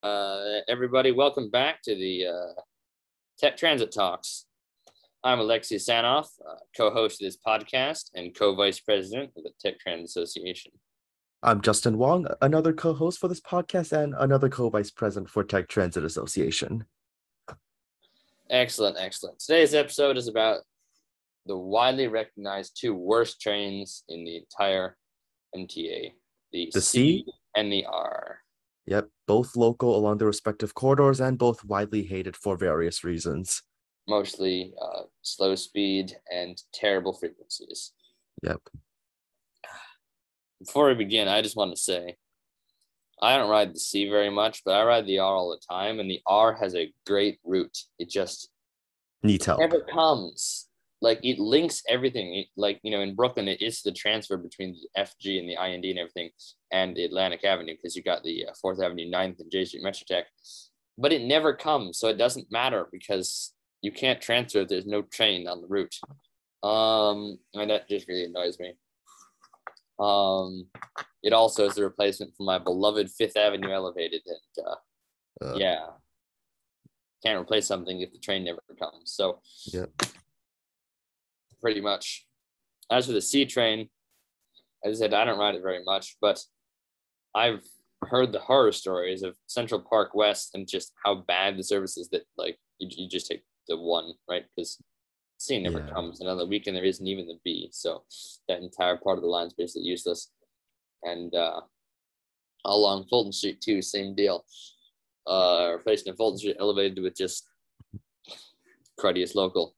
Everybody, welcome back to the Tech Transit Talks. I'm Alexei Sanoff, co-host of this podcast and co-vice president of the Tech Transit Association. I'm Justin Wang, another co-host for this podcast and another co-vice president for Tech Transit Association. Excellent. Today's episode is about the widely recognized two worst trains in the entire MTA, the C and the R. Yep, both local along their respective corridors and both widely hated for various reasons. Mostly slow speed and terrible frequencies. Yep. Before we begin, I just want to say, I don't ride the C very much, but I ride the R all the time, and the R has a great route. It just needs help. Never comes. Like, it links everything. In Brooklyn, it's the transfer between the FG and the IND and everything, and the Atlantic Avenue, because you got the 4th Avenue, 9th, and J Street Metrotech. But it never comes, so it doesn't matter, because you can't transfer if there's no train on the route. And that just really annoys me. It also is the replacement for my beloved 5th Avenue Elevated, and can't replace something if the train never comes. So, pretty much. As for the C train, as I said, I don't ride it very much, but I've heard the horror stories of Central Park West and just how bad the service is that, like, you just take the one, right? Because C never comes, and on the weekend there isn't even the B, so that entire part of the line is basically useless. And along Fulton Street too, same deal. Replacing the Fulton Street elevated with just cruddiest local.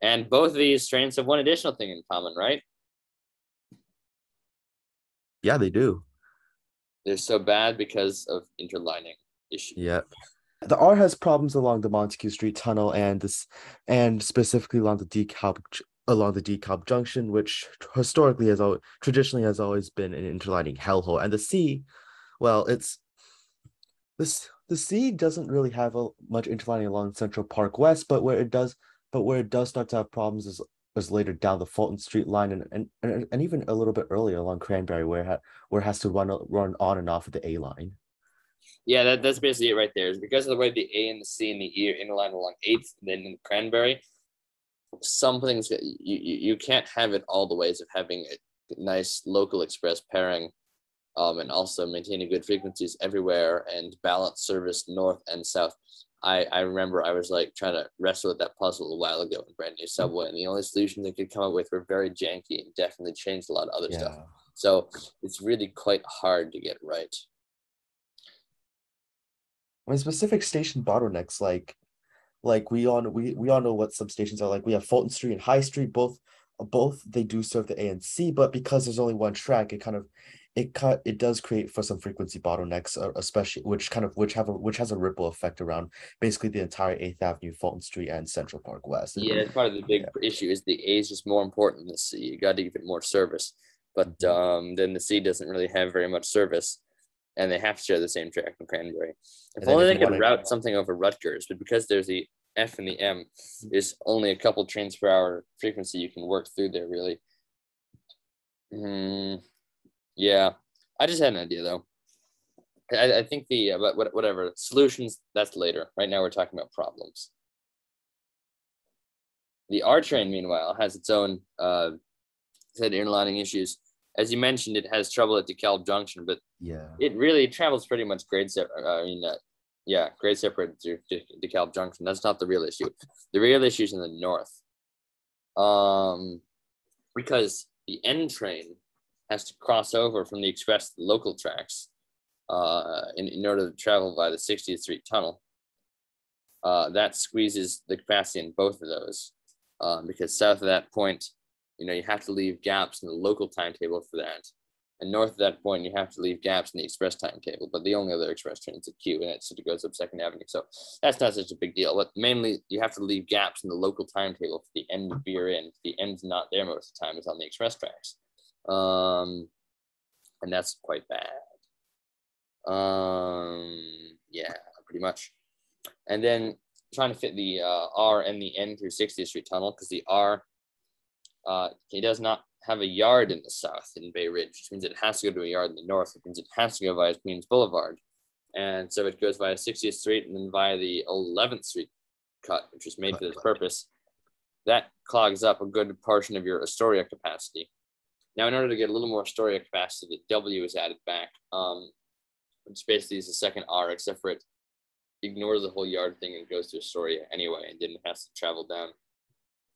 And both of these trains have one additional thing in common, right? Yeah, they do. They're so bad because of interlining issues. Yep. The R has problems along the Montague Street Tunnel and specifically along the DeKalb Junction, which traditionally has always been an interlining hellhole. And the C, well, the C doesn't really have much interlining along Central Park West, but where it does start to have problems is later down the Fulton Street line and even a little bit earlier along Cranberry, where it has to run on and off of the A line. Yeah, that's basically it right there. Is because of the way the A and the C and the E are interlined along 8th and then in Cranberry, some things you can't have it all the ways of having a nice local express pairing, and also maintaining good frequencies everywhere and balanced service north and south. I remember I was like trying to wrestle with that puzzle a while ago in brand new subway, and the only solutions I could come up with were very janky and definitely changed a lot of other stuff. So it's really quite hard to get right. I mean, specific station bottlenecks, like we all know what some stations are like. We have Fulton Street and High Street, both they do serve the A and C, but because there's only one track, it does create for some frequency bottlenecks, especially which has a ripple effect around basically the entire 8th Avenue, Fulton Street, and Central Park West. Yeah, part of the big issue is the A is just more important than the C. You got to give it more service, but then the C doesn't really have very much service, and they have to share the same track in Cranberry. If only they could route something over Rutgers, but because there's the F and the M, there's only a couple trains per hour frequency you can work through there, really. Yeah, I just had an idea, though. I think whatever, solutions, that's later. Right now we're talking about problems. The R train, meanwhile, has its own interlining issues. As you mentioned, it has trouble at DeKalb Junction, but it really travels pretty much grade separate. Grade separate to DeKalb Junction. That's not the real issue. The real issue is in the north, because the N train has to cross over from the express to the local tracks in order to travel by the 60th Street Tunnel. That squeezes the capacity in both of those, because south of that point, you have to leave gaps in the local timetable for that. And north of that point, you have to leave gaps in the express timetable, but the only other express train is a Q, and it sort of goes up 2nd Avenue. So that's not such a big deal. But mainly, you have to leave gaps in the local timetable for the end to veer in. The end's not there most of the time. It's on the express tracks. And that's quite bad. Pretty much. And then trying to fit the R and the N through 60th Street Tunnel, because the R, it does not have a yard in the south in Bay Ridge, which means it has to go to a yard in the north, which means it has to go via Queens Boulevard. And so it goes via 60th Street and then via the 11th Street cut, which was made for this purpose. That clogs up a good portion of your Astoria capacity. Now, in order to get a little more Astoria capacity, the W is added back, which basically is the second R, except for it ignores the whole yard thing and goes to Astoria anyway, and didn't have to travel down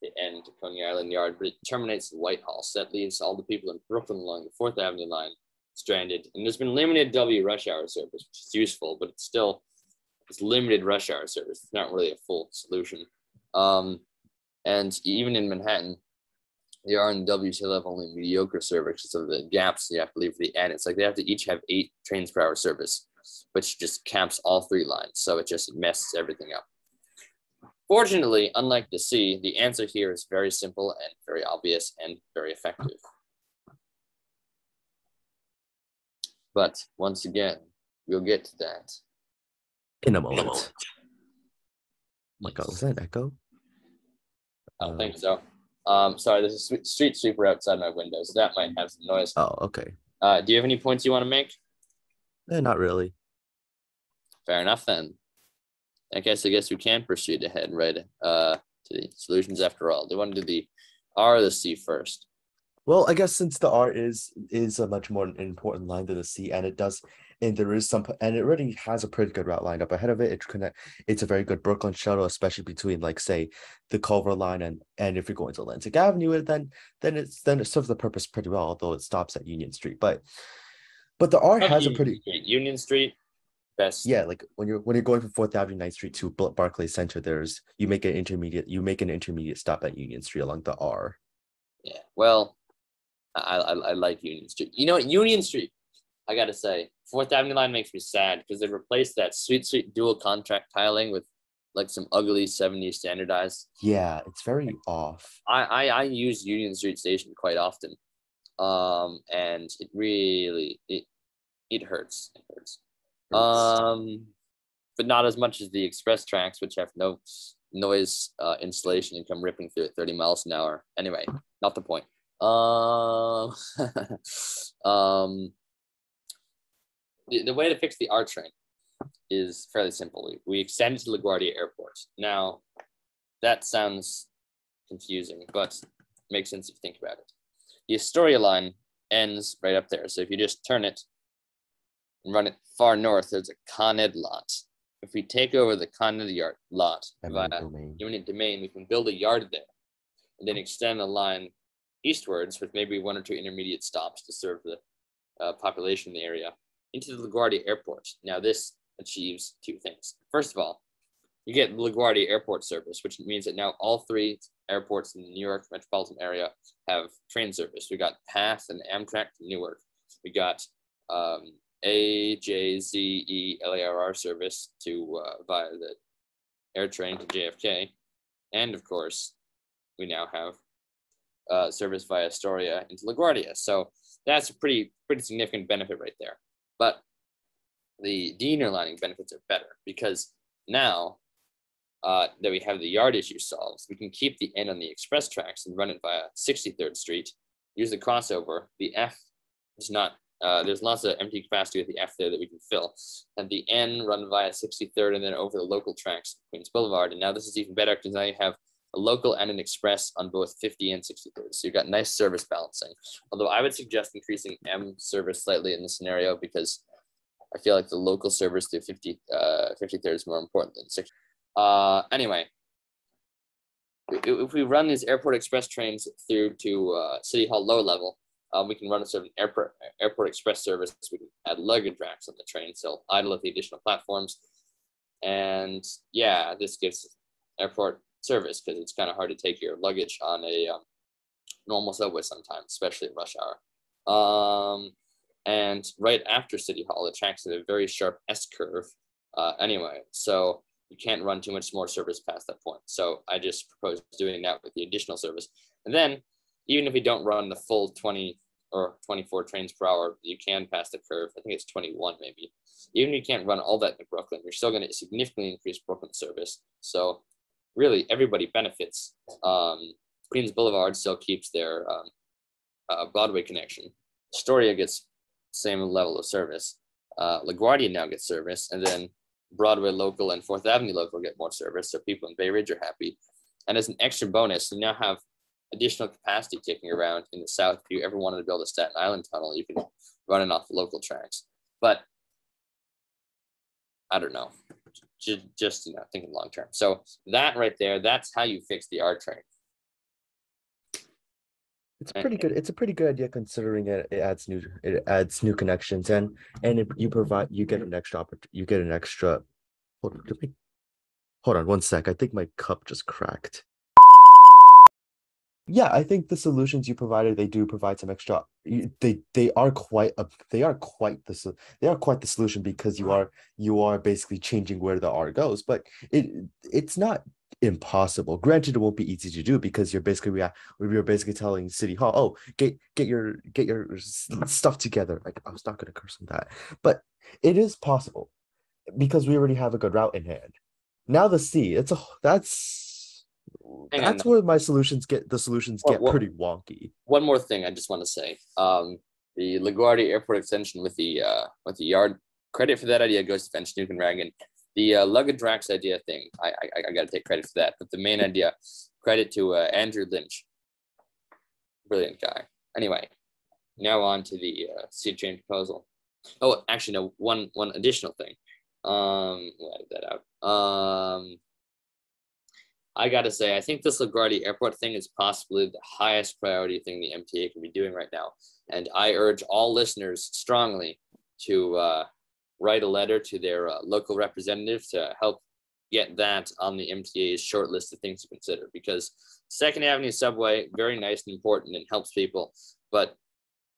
the end to Coney Island Yard, but it terminates Whitehall. So that leaves all the people in Brooklyn along the 4th Avenue line stranded. And there's been limited W rush hour service, which is useful, but it's limited rush hour service. It's not really a full solution. And even in Manhattan, the R and the W still have only mediocre service because of the gaps you have to leave for the N. It's like they have to each have 8 trains per hour service, which just caps all 3 lines. So it just messes everything up. Fortunately, unlike the C, the answer here is very simple and very obvious and very effective. But once again, we'll get to that in a moment. Oh my God, was that an echo? I don't think so. Sorry, there's a street sweeper outside my window, so that might have some noise. Oh, okay. Do you have any points you want to make? Not really. Fair enough then. I guess we can proceed ahead right to the solutions after all. Do you want to do the R or the C first? Well, I guess since the R is a much more important line than the C, and there is some, and it already has a pretty good route lined up ahead of it. It's a very good Brooklyn shuttle, especially between, like, say, the Culver line and if you're going to Atlantic Avenue, then it serves the purpose pretty well, although it stops at Union Street. But the R has a pretty Union Street. Best. Yeah, like when you're going from 4th Avenue, 9th Street to Barclays Center, you make an intermediate stop at Union Street along the R. Yeah, well, I like Union Street. You know what, Union Street, I gotta say, 4th Avenue line makes me sad because they replaced that sweet dual contract tiling with like some ugly 70s standardized. Yeah, it's very off. I use Union Street Station quite often, and it really it hurts. It hurts. But not as much as the express tracks, which have no noise insulation and come ripping through at 30 miles an hour. Anyway, not the point. The way to fix the R train is fairly simple. We extend it to LaGuardia Airport. Now, that sounds confusing, but makes sense if you think about it. The Astoria line ends right up there. So if you just turn it and run it far north, there's a Con Ed lot. If we take over the Con Ed yard lot via eminent domain, we can build a yard there and then extend the line eastwards with maybe 1 or 2 intermediate stops to serve the population in the area into the LaGuardia Airport. Now, this achieves 2 things. First of all, you get LaGuardia Airport service, which means that now all 3 airports in the New York metropolitan area have train service. We got PATH and Amtrak to Newark. We got AJZE service to via the air train to JFK, and of course, we now have service via Astoria into LaGuardia. So that's a pretty significant benefit right there. But the de-interlining benefits are better because now that we have the yard issue solved, we can keep the N on the express tracks and run it via 63rd Street, use the crossover. The F is not, there's lots of empty capacity with the F there that we can fill. And the N run via 63rd and then over the local tracks, Queens Boulevard. And now this is even better because now you have a local and an express on both 50 and 63rd. So you've got nice service balancing. Although I would suggest increasing M service slightly in this scenario because I feel like the local service through 53rd is more important than 60. Anyway, if we run these airport express trains through to City Hall low level, we can run a sort of airport express service. We can add luggage racks on the train, so idle at the additional platforms. And yeah, this gives airport service because it's kind of hard to take your luggage on a normal subway sometimes, especially at rush hour. And right after City Hall, the tracks have a very sharp S curve anyway, so you can't run too much more service past that point. So I just propose doing that with the additional service. And then even if we don't run the full 20 or 24 trains per hour, you can pass the curve. I think it's 21 maybe. Even if you can't run all that in Brooklyn, you're still going to significantly increase Brooklyn service. So really everybody benefits. Queens Boulevard still keeps their Broadway connection. Astoria gets the same level of service. LaGuardia now gets service, and then Broadway local and 4th Avenue local get more service, so people in Bay Ridge are happy. And as an extra bonus, you now have additional capacity kicking around in the south. If you ever wanted to build a Staten Island tunnel, you can run it off the local tracks. But I don't know, just thinking long term. So that right there, that's how you fix the R train. It's pretty good. It's a pretty good idea considering it adds new connections and you get an extra. Hold on 1 sec. I think my cup just cracked. Yeah, I think the solutions you provided, they do provide some extra. They are quite the solution, because you are basically changing where the R goes, but it's not impossible. Granted, it won't be easy to do, because you're basically telling City Hall, oh, get your stuff together. Like, I was not going to curse on that, but it is possible because we already have a good route in hand. Now the C, that's where my solutions get pretty wonky. One more thing I just want to say. The LaGuardia Airport extension with the yard, credit for that idea goes to Van Snoekenragen. The luggage racks idea thing, I got to take credit for that. But the main idea, credit to Andrew Lynch. Brilliant guy. Anyway, now on to the sea train proposal. Oh, actually, no, one additional thing. We'll edit that out. I got to say, I think this LaGuardia Airport thing is possibly the highest priority thing the MTA can be doing right now. And I urge all listeners strongly to write a letter to their local representative to help get that on the MTA's short list of things to consider. Because 2nd Avenue subway, very nice and important and helps people, but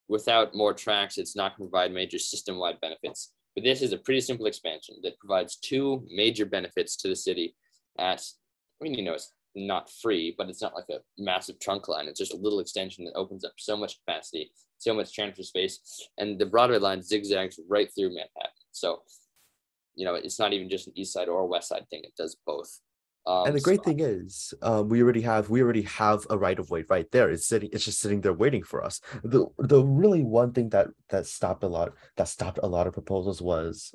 without more tracks, it's not going to provide major system-wide benefits. But this is a pretty simple expansion that provides 2 major benefits to the city at, I mean, it's not free, but it's not like a massive trunk line. It's just a little extension that opens up so much capacity, so much transfer space, and the Broadway line zigzags right through Manhattan. So, it's not even just an east side or west side thing. It does both. And the great thing is, we already have a right of way right there. It's just sitting there waiting for us. The really one thing that stopped a lot of proposals was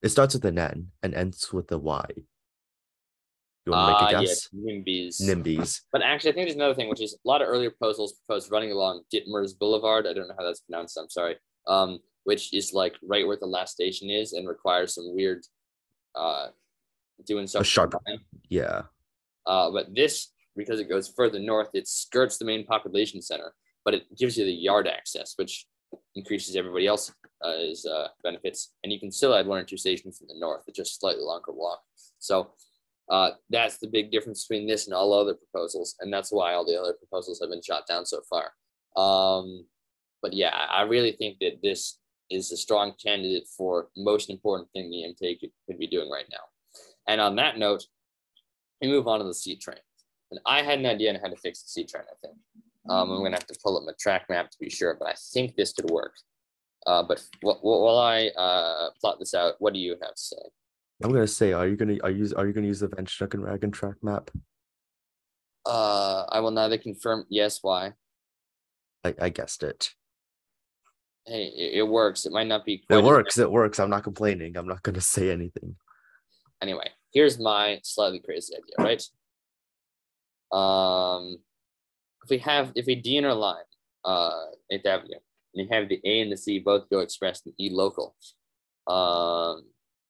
it starts with an N and ends with a Y. You want to make a guess? Yeah, NIMBYs. But actually, I think there's another thing, which is a lot of earlier proposals proposed running along Ditmer's Boulevard. I don't know how that's pronounced. I'm sorry. Which is like right where the last station is and requires some weird doing something. A sharp. Yeah. But this, because it goes further north, it skirts the main population center, but it gives you the yard access, which increases everybody else's benefits. And you can still add 1 or 2 stations from the north. It's just a slightly longer walk. So that's the big difference between this and all other proposals. And that's why all the other proposals have been shot down so far. But yeah, I really think that this is a strong candidate for most important thing the MTA could be doing right now. And on that note, we move on to the C train. And I had an idea on how to fix the C train, I think. I'm going to have to pull up my track map to be sure, but I think this could work. But while I plot this out, what do you have to say? I'm going to say, are you going to use the Van Snoekenragen track map? I will neither confirm yes, why. I guessed it. Hey, it works. It might not be quite it works. I'm not complaining. I'm not going to say anything. Anyway, here's my slightly crazy idea, right? If we D in our line, 8th Avenue, and you have the A and the C both go express and E local,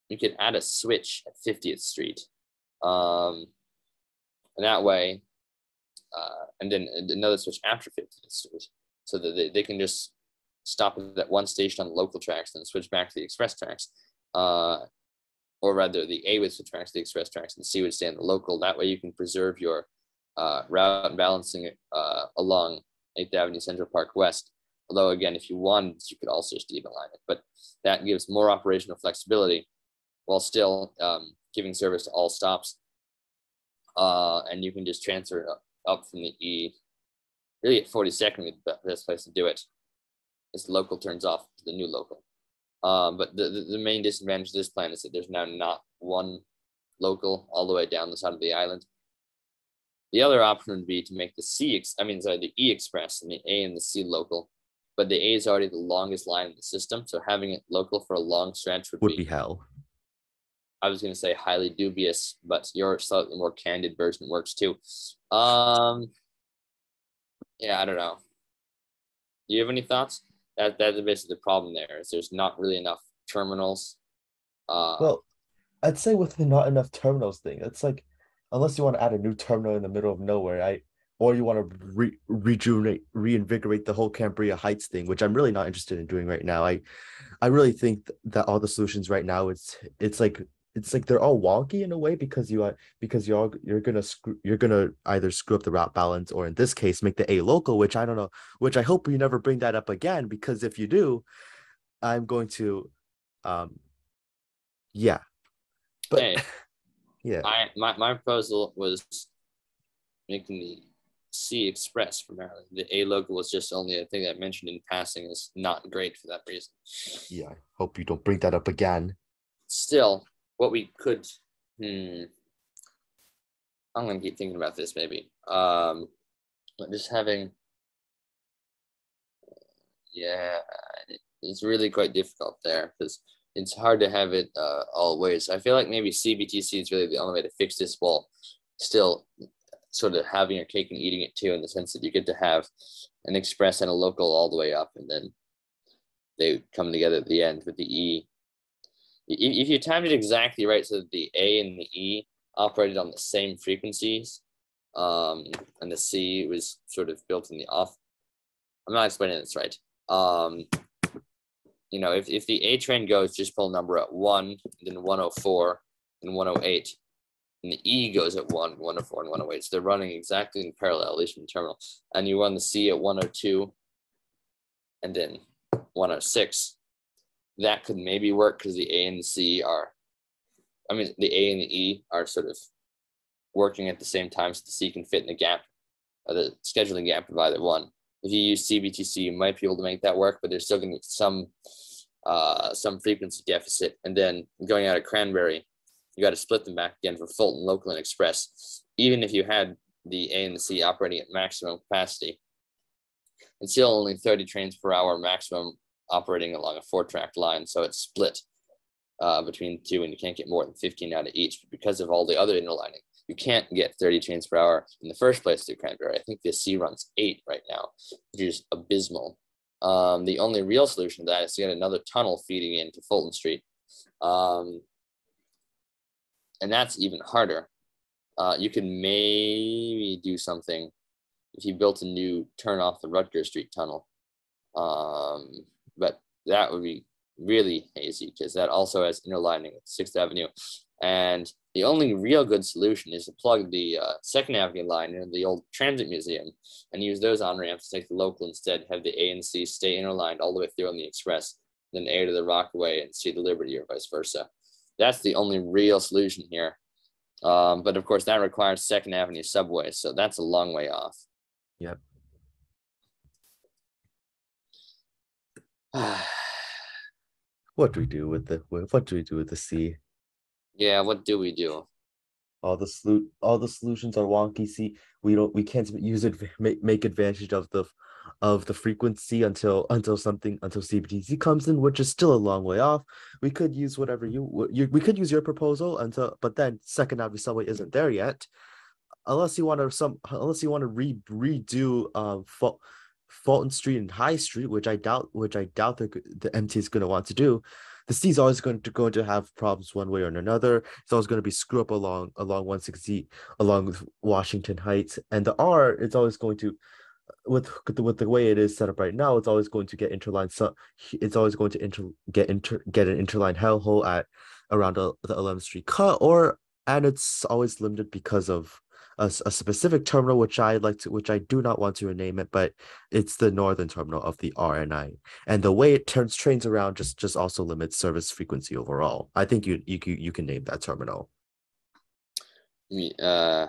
you could add a switch at 50th Street. And that way, and then another switch after 50th Street, so that they can just stop at that one station on the local tracks and switch back to the express tracks. Or rather, the A would switch back to the express tracks and the C would stay on the local. That way you can preserve your route and balancing it along 8th Avenue Central Park West. Although, again, if you wanted, you could also just even line it. But that gives more operational flexibility while still giving service to all stops. And you can just transfer up from the E. Really, at 42nd would be the best place to do it. As the local turns off to the new local. But the main disadvantage of this plan is that there's now not one local all the way down the side of the island. The other option would be to make the E Express and the A and the C local but the A is already the longest line in the system, so having it local for a long stretch would be hell. I was going to say highly dubious, but your slightly more candid version works too. Yeah, I don't know. Do you have any thoughts? That's basically the problem there, is there's not really enough terminals. Well, I'd say with the not enough terminals thing, it's like unless you want to add a new terminal in the middle of nowhere, or you want to reinvigorate the whole Cambria Heights thing, which I'm really not interested in doing right now. I really think that all the solutions right now, it's like they're all wonky in a way because you're gonna either screw up the route balance, or in this case make the A local, which I don't know, which I hope you never bring that up again, because if you do, I'm going to yeah. But Hey, yeah. my proposal was making the C express for Maryland. The A local was just only a thing that I mentioned in passing, is not great for that reason. Yeah, I hope you don't bring that up again. Still, what we could, I'm gonna keep thinking about this maybe. Just having, yeah, it's really quite difficult there because it's hard to have it all ways. I feel like maybe CBTC is really the only way to fix this, while still sort of having your cake and eating it too, in the sense that you get to have an express and a local all the way up, and then they come together at the end with the E. If you timed it exactly right, so that the A and the E operated on the same frequencies, and the C was sort of built in the off. I'm not explaining this right. If the A train goes, just pull a number at 1, then 104, then 108, and the E goes at 1, 104, and 108. So they're running exactly in parallel, at least from the terminal. And you run the C at 102, and then 106. That could maybe work because the A and the C the A and the E are sort of working at the same time, so the C can fit in the gap, the scheduling gap of either one. If you use CBTC, you might be able to make that work, but there's still going to be some frequency deficit. And then going out of Cranberry, you got to split them back again for Fulton, Local, and Express. Even if you had the A and the C operating at maximum capacity, it's still only 30 trains per hour maximum operating along a 4-track line. So it's split between two, and you can't get more than 15 out of each. But because of all the other interlining, you can't get 30 trains per hour in the first place through Cranberry. I think the C runs 8 right now, which is abysmal. The only real solution to that is to get another tunnel feeding into Fulton Street. And that's even harder. You could maybe do something if you built a new turn off the Rutgers Street tunnel. But that would be really hazy because that also has interlining with 6th Avenue. And the only real good solution is to plug the 2nd Avenue line into the old Transit Museum and use those on-ramps to take the local instead, have the A and C stay interlined all the way through on the Express, then A to the Rockaway and C to Liberty, or vice versa. That's the only real solution here. But of course, that requires 2nd Avenue subway, so that's a long way off. Yep. What do we do with the C? Yeah, what do we do? All the solutions are wonky. See, we can't use it, make advantage of the frequency until CBTC comes in, which is still a long way off. We could use we could use your proposal but then 2nd Avenue subway isn't there yet, unless you want to redo Fulton Street and High Street, which I doubt the MT is going to want to do. The C is always going to have problems one way or another. It's always going to be screw up along 160 along with Washington Heights, and the R, it's always going to, with the way it is set up right now, it's always going to get interlined. So it's always going to get an interline hellhole at around the 11th Street cut, and it's always limited because of a specific terminal, which I do not want to rename it, but it's the northern terminal of the RNI, and the way it turns trains around just also limits service frequency overall. I think you can name that terminal. Yeah.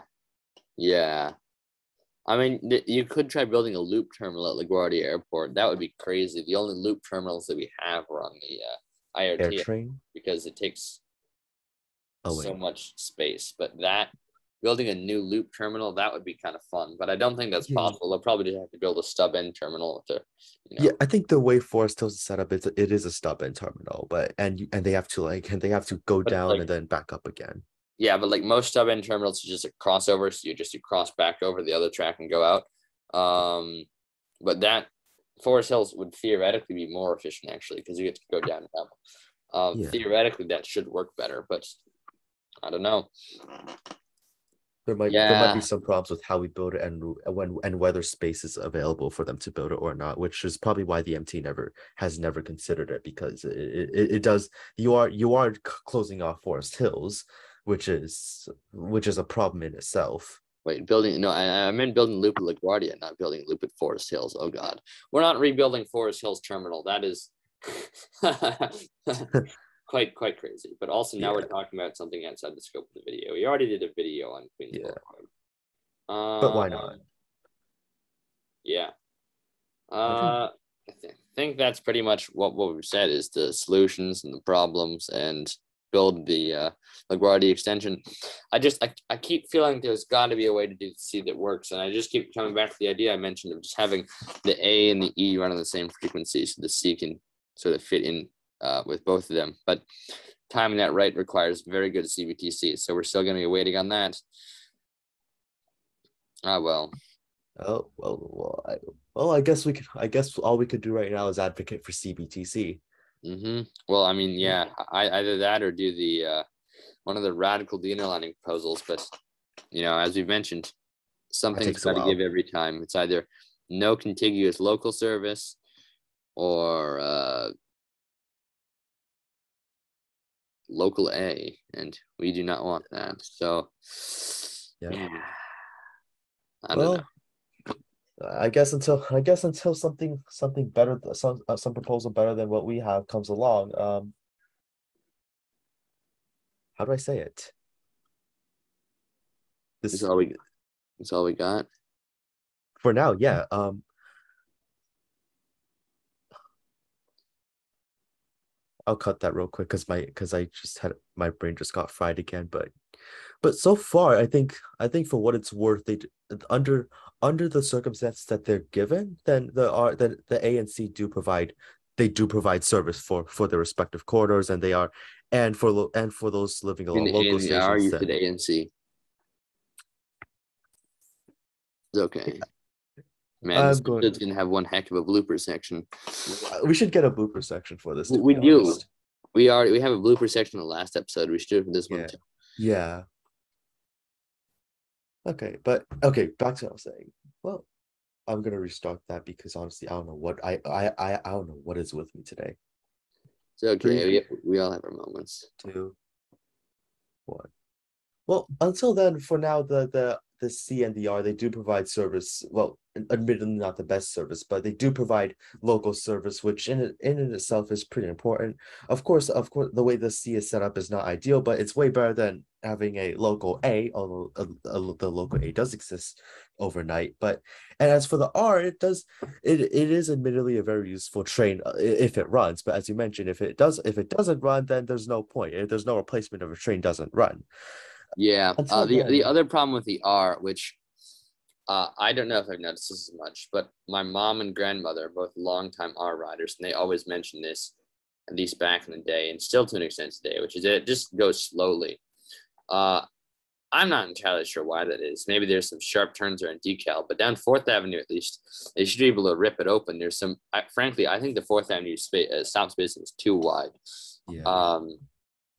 I mean, you could try building a loop terminal at LaGuardia Airport. That would be crazy. The only loop terminals that we have are on the IRT Air train, because it takes so much space. But that building a new loop terminal, that would be kind of fun, but I don't think that's Yeah. possible. They'll probably just have to build a stub end terminal to, Yeah, I think the way Forest Hills is set up, it is a stub end terminal, but and they have to go but down like, and then back up again. yeah, but like most stub end terminals are just a crossover, so you cross back over the other track and go out. But that Forest Hills would theoretically be more efficient actually, because you get to go down and up. Yeah. Theoretically that should work better, but I don't know. There might be some problems with how we build it and whether space is available for them to build it or not, which is probably why the MT has never considered it, because it does, you are closing off Forest Hills, which is a problem in itself. Wait, building, no, I meant building loop at LaGuardia, not building loop at Forest Hills. Oh God, we're not rebuilding Forest Hills terminal. That is quite crazy. But also now we're talking about something outside the scope of the video. We already did a video on Queens Boulevard. But why not? Yeah. I think that's pretty much what we've said is the solutions and the problems, and build the LaGuardia extension. I keep feeling there's got to be a way to do C that works, and I just keep coming back to the idea I mentioned of just having the A and the E run on the same frequency, so the C can sort of fit in with both of them. But timing that right requires very good CBTC, so we're still going to be waiting on that. Well. Oh well, I guess all we could do right now is advocate for CBTC. Well, I mean, yeah, either that or do the one of the radical de-interlining proposals. But as we've mentioned, something's got to give every time. It's either no contiguous local service or local A, and we do not want that. So yeah, I don't know. I guess until something better, some proposal better than what we have comes along. How do I say it? This is all we got for now. Yeah. I'll cut that real quick because my brain just got fried again. But so far, I think for what it's worth, they under the circumstances that they're given, then the A and C do provide service for their respective corridors, and for those living along local stations. You said A and C. It's okay. Man, this episode's gonna have one heck of a blooper section. We should get a blooper section for this. We do. We have a blooper section in the last episode. We should do it for this one too. Yeah. Okay, back to what I was saying. Well, I'm gonna restart that because honestly, I don't know what I don't know what is with me today. It's okay. We all have our moments. 2, 1. Well, until then, for now, the C and the R, they do provide service. Well, admittedly not the best service, but they do provide local service, which in itself is pretty important. Of course, the way the C is set up is not ideal, but it's way better than having a local A, although the local A does exist overnight. And as for the R, it is admittedly a very useful train if it runs. But as you mentioned, if it doesn't run, then there's no point. There's no replacement if a train doesn't run. Yeah. The other problem with the R, which I don't know if I've noticed this as much, but my mom and grandmother are both longtime R riders, and they always mention this, at least back in the day, and still to an extent today, which is it just goes slowly. I'm not entirely sure why that is. Maybe there's some sharp turns or in decal, but down 4th Avenue at least, they should be able to rip it open. There's some, frankly, I think the 4th Avenue stop spacing is too wide. Yeah.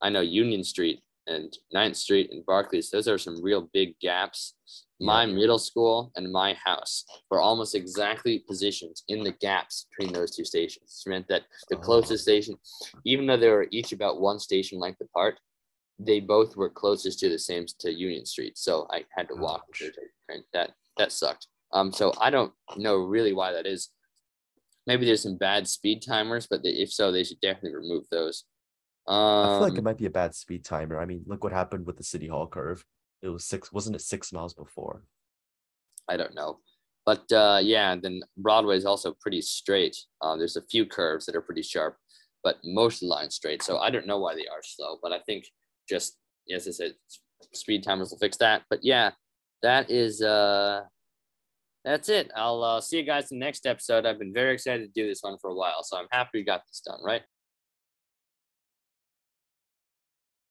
I know Union Street and 9th Street and Barclays, those are some real big gaps. My middle school and my house were almost exactly positioned in the gaps between those two stations. It meant that the closest station, even though they were each about one station length apart, they both were closest to Union Street. So I had to walk. That sucked. So I don't know really why that is. Maybe there's some bad speed timers, but if so, they should definitely remove those. I feel like it might be a bad speed timer. I mean, look what happened with the City Hall curve. It was wasn't it 6 miles before? I don't know. But then Broadway is also pretty straight. There's a few curves that are pretty sharp, but most of the line's straight. So I don't know why they are slow, but I think just, as I said, speed timers will fix that. But yeah, that is that's it. I'll see you guys in the next episode. I've been very excited to do this one for a while, so I'm happy we got this done, right?